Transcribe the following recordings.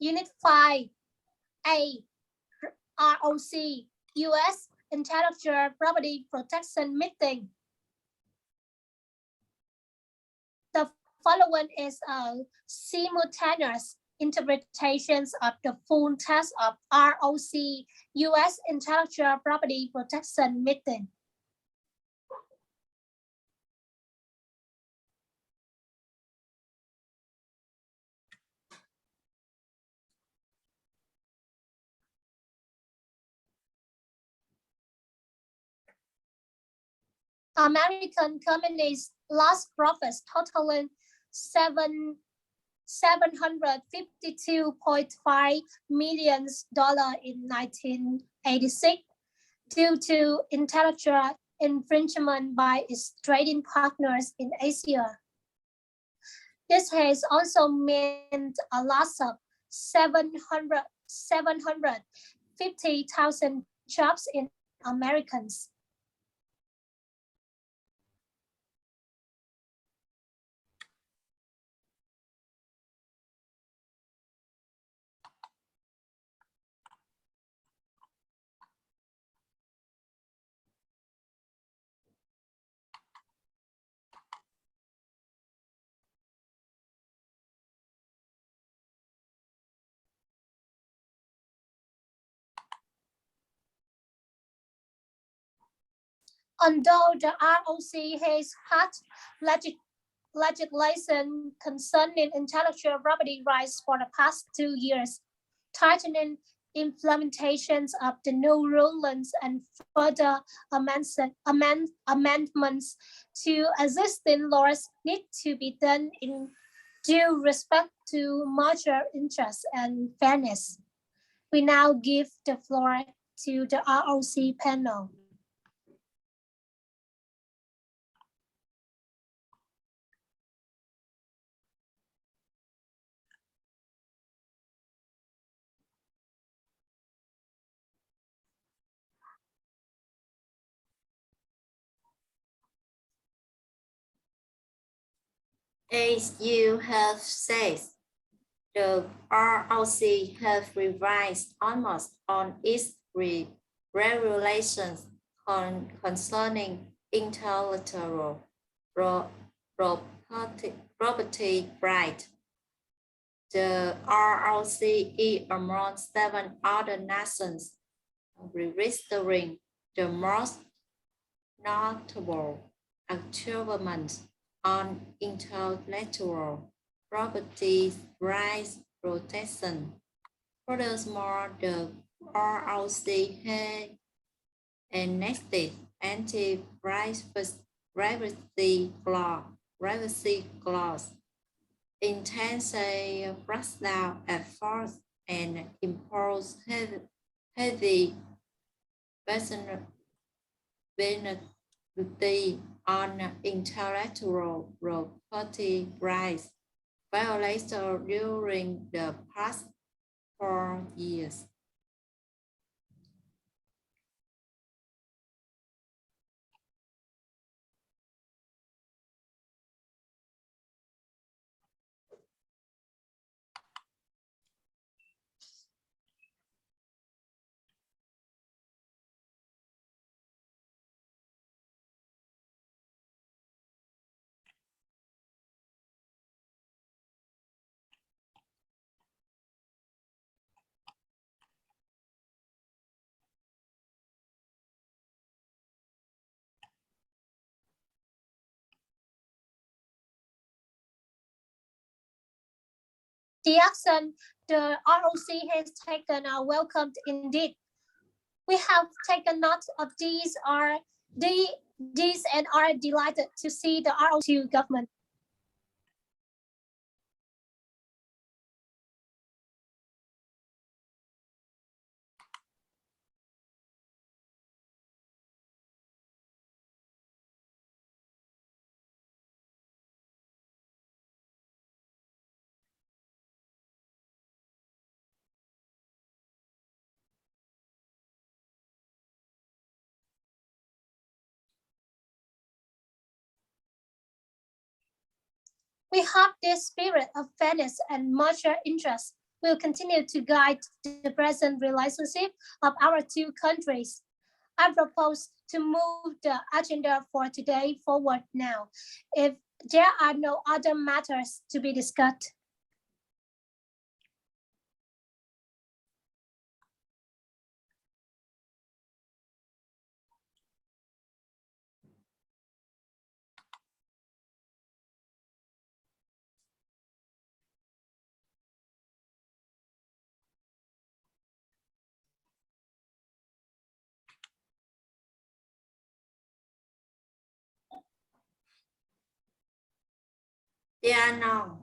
Unit 5, A, ROC, U.S. Intellectual Property Protection Meeting. The following is a simultaneous interpretation of the full text of ROC, U.S. Intellectual Property Protection Meeting. American companies lost profits totaling $752.5 million in 1986 due to intellectual infringement by its trading partners in Asia. This has also meant a loss of 750,000 jobs in Americans. Although the ROC has had legislation concerning intellectual property rights for the past 2 years, tightening implementations of the new rulings and further amendments to existing laws need to be done in due respect to mutual interest and fairness. We now give the floor to the ROC panel. As you have said, the ROC have revised almost on its regulations concerning intellectual property right. The ROC is among 7 other nations registering the most notable achievements on intellectual property rights protection. Furthermore, the ROC has enacted anti-privacy clause, intensive crackdown efforts, and impose heavy penalty on intellectual property rights violations during the past 4 years. The action the ROC has taken are welcomed indeed. We have taken note of these and are delighted to see the ROC government. We hope this spirit of fairness and mutual interest will continue to guide the present relationship of our two countries. I propose to move the agenda for today forward now, if there are no other matters to be discussed. There are none.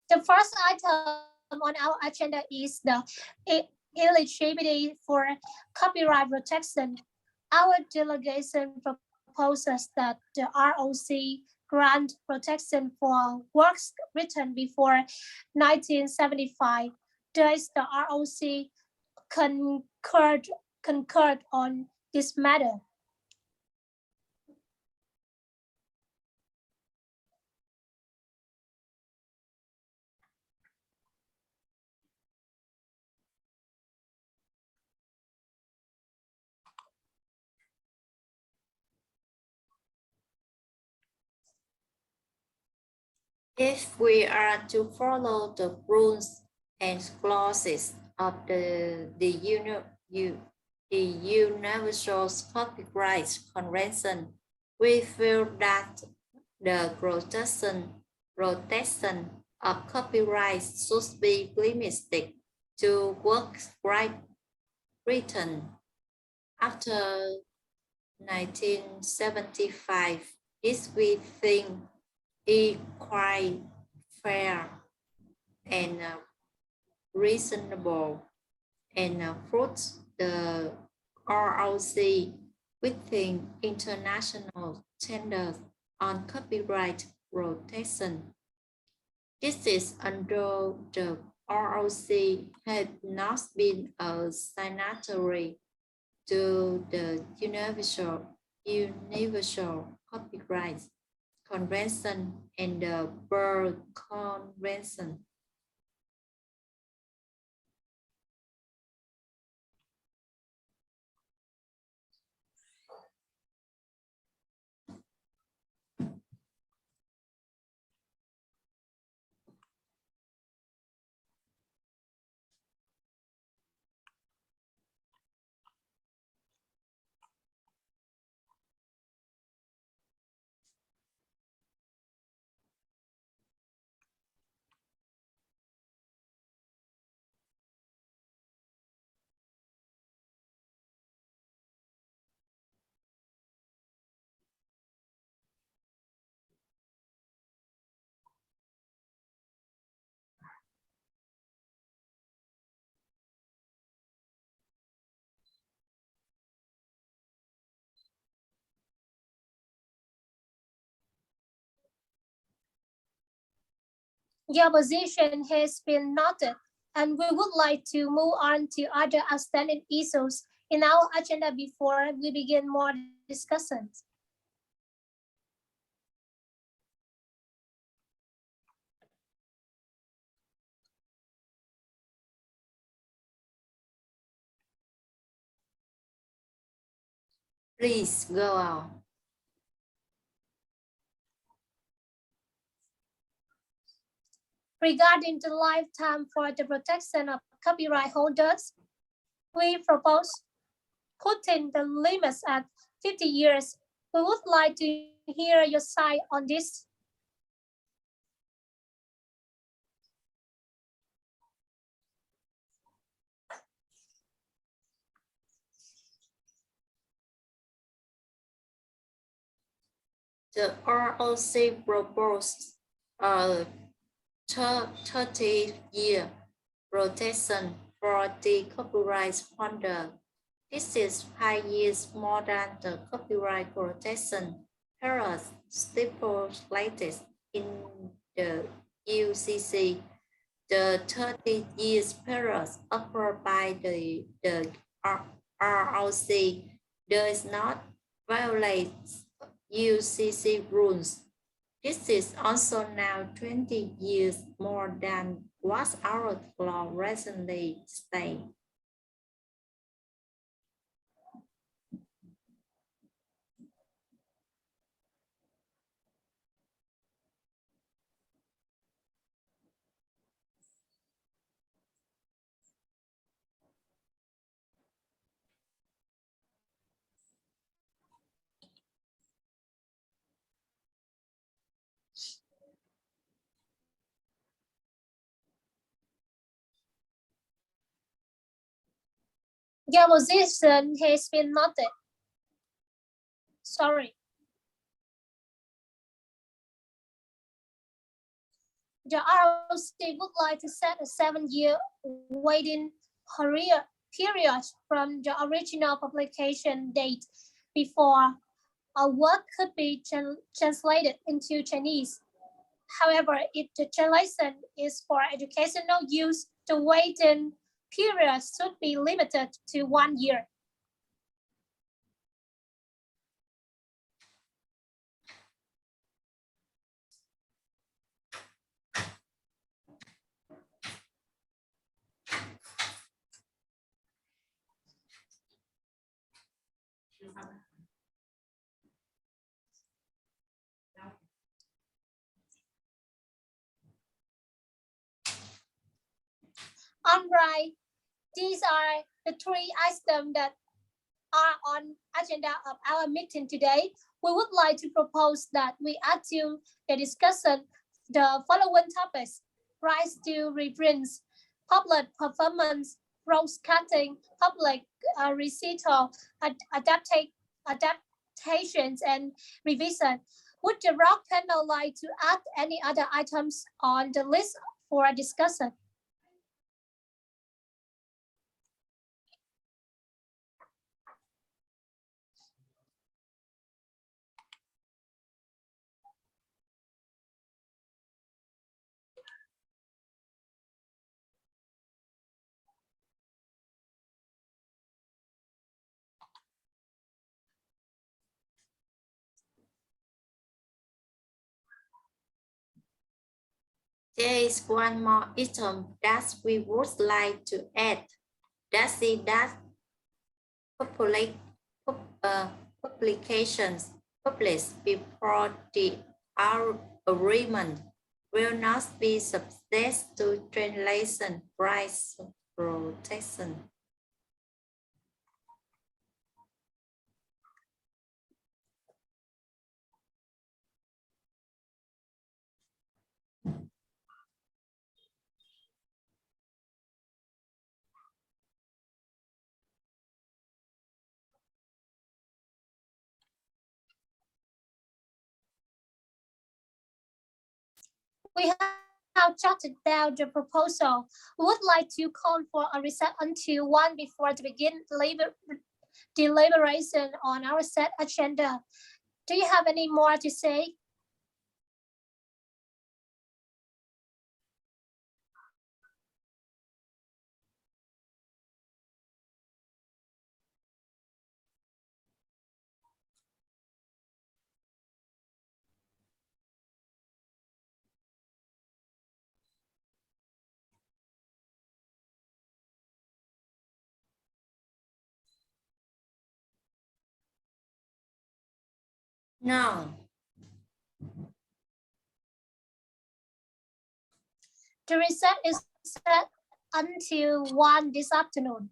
The first item on our agenda is the eligibility for copyright protection. Our delegation proposes that the ROC grant protection for works written before 1975. Thus, the ROC concurred on this matter. If we are to follow the rules and clauses of the Universal Copyright Convention, we feel that the protection of copyright should be limited to works written after 1975. This we think is quite fair and reasonable, and puts the ROC within international standards on copyright protection. This is under the ROC had not been a signatory to the Universal Copyright Convention and the Berne Convention. Your position has been noted, and we would like to move on to other outstanding issues in our agenda before we begin more discussions. Please go on. Regarding the lifetime for the protection of copyright holders, we propose putting the limits at 50 years. We would like to hear your side on this. The ROC proposed a 30-year protection for the copyright holder. This is 5 years more than the copyright protection period stipulated in the UCC. The 30 years period offered by the ROC does not violate UCC rules. This is also now 20 years more than what our law recently stated. Your position has been noted. Sorry. The ROC would like to set a 7-year waiting period from the original publication date before a work could be translated into Chinese. However, if the translation is for educational use, the waiting period should be limited to 1 year. All right, these are the 3 items that are on agenda of our meeting today. We would like to propose that we add to the discussion the following topics: rights to reprints, public performance, broadcasting, public recital, adaptations, and revision. Would the ROC panel like to add any other items on the list for discussion? There is one more item that we would like to add. That's it, that publications published before the agreement will not be subject to translation rights protection. We have jotted down the proposal. We would like to call for a recess until 1 before to begin deliberation on our set agenda. Do you have any more to say? No. The recess is set until 1 this afternoon.